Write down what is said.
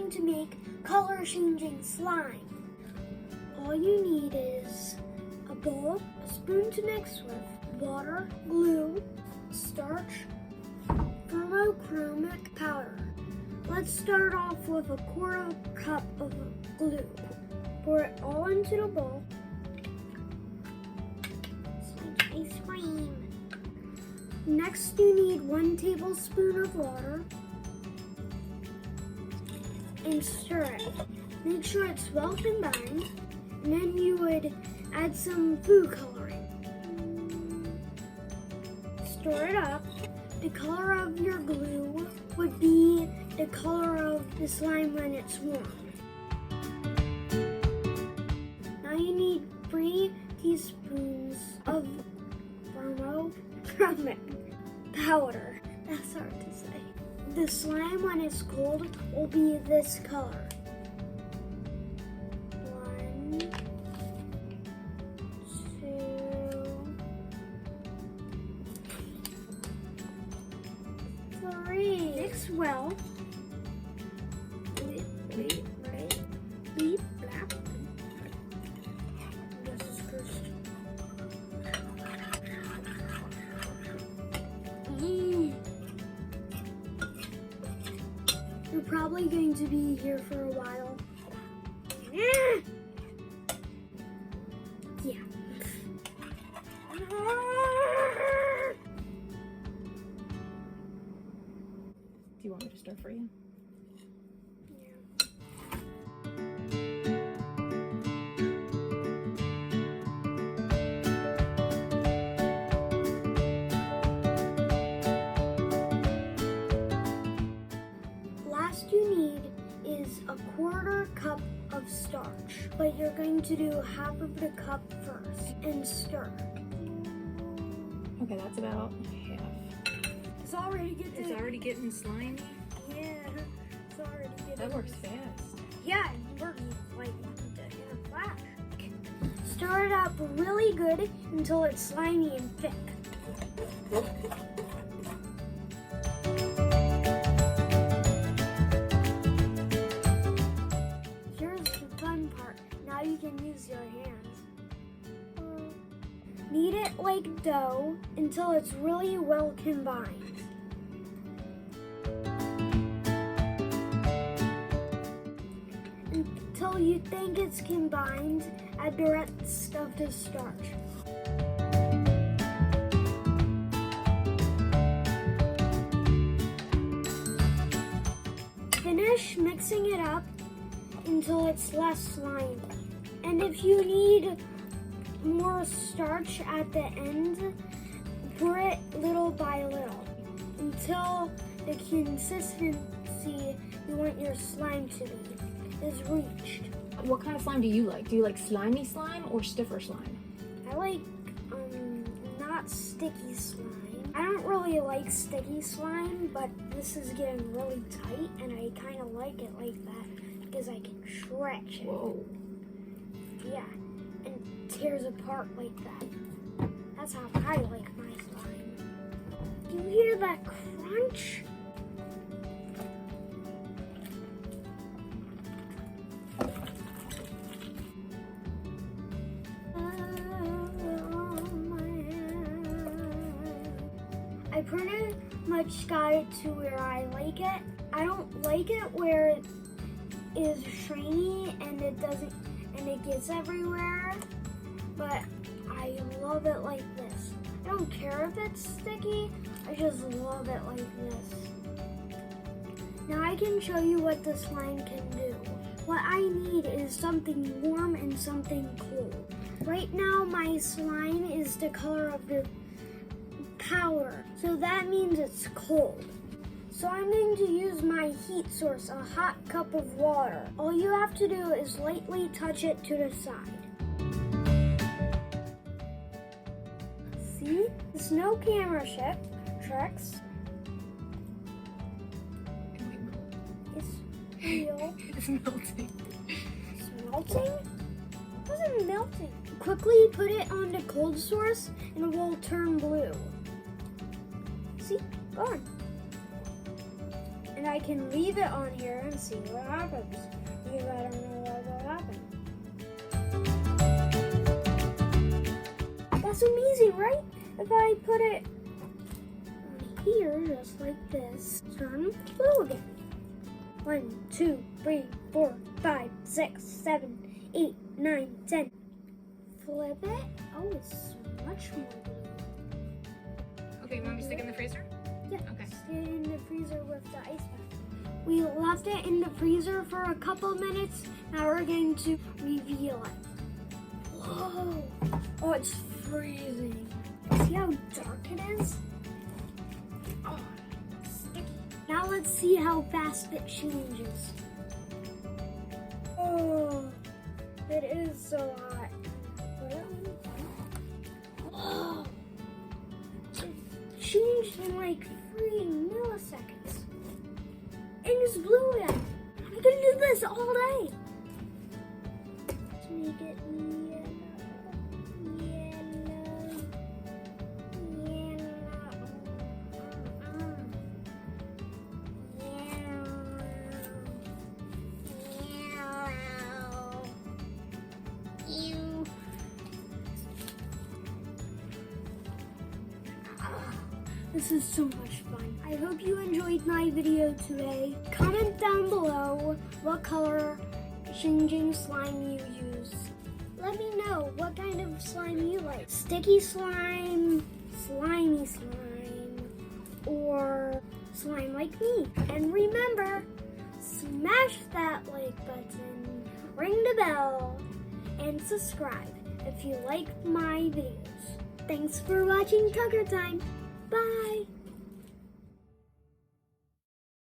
going to make color-changing slime. All you need is a bowl, a spoon to mix with, water, glue, starch, thermochemic powder. Let's start off with a quarter cup of glue. Pour it all into the bowl. It's like ice cream. Next, you need 1 tablespoon of water and stir it. Make sure it's well combined, and then you would add some food coloring. Stir it up. The color of your glue would be the color of the slime when it's warm. Now you need 3 teaspoons of thermochemic powder. That's hard to say. The slime when it's cold will be this color. 1, 2, 3. Mix well. Beep, blap. This is first. You're probably going to be here for a while. Yeah. Do you want me to stir for you? Last you need is a quarter cup of starch, but you're going to do half of the cup first and stir. Okay, that's about half. It's already getting. It's already getting slimy. Yeah, it's already getting. That works fast. Yeah, it works like in a flash. Stir it up really good until it's slimy and thick. Here's the fun part. Now you can use your hands. Knead it like dough until it's really well combined. Until you think it's combined, add the rest of the starch. Finish mixing it up until it's less slimy. And if you need more starch at the end, pour it little by little until the consistency you want your slime to be is reached. What kind of slime do you like? Do you like slimy slime or stiffer slime? I like not sticky slime. I don't really like sticky slime, but this is getting really tight and I kind of like it like that because I can stretch it. Whoa. Yeah, and tears apart like that. That's how I like my slime. Do you hear that crunch? I pretty much got it to where I like it. I don't like it where it is shiny and it gets everywhere, but I love it like this. I don't care if it's sticky, I just love it like this. Now I can show you what the slime can do. What I need is something warm and something cold. Right now my slime is the color of the powder, so that means it's cold. So I'm going to use my heat source, a hot cup of water. All you have to do is lightly touch it to the side. See? There's no camera tricks. It's real. It's melting. It's melting? It wasn't melting. Quickly put it on the cold source and it will turn blue. See? Gone. And I can leave it on here and see what happens. Because I don't know what will happen. That's amazing, right? If I put it on here, just like this, turn blue again. 1, 2, 3, 4, 5, 6, 7, 8, 9, 10. Flip it. Oh, it's much more blue. Okay, you want me to stick it in the freezer? Yeah. Okay. Stick it in the freezer with the ice pack. We left it in the freezer for a couple minutes. Now we're going to reveal it. Whoa! Oh, it's freezing. See how dark it is? Oh, it's sticky. Now let's see how fast it changes. Oh, it is so hot. Put it on. Oh, it changed in like 3 milliseconds. And it's blue again. I can do this all day. Let's make it yellow. This is so much fun. I hope you enjoyed my video today. Comment down below what color changing slime you use. Let me know what kind of slime you like. Sticky slime, slimy slime, or slime like me. And remember, smash that like button, ring the bell, and subscribe if you like my videos. Thanks for watching Tucker Time. Bye!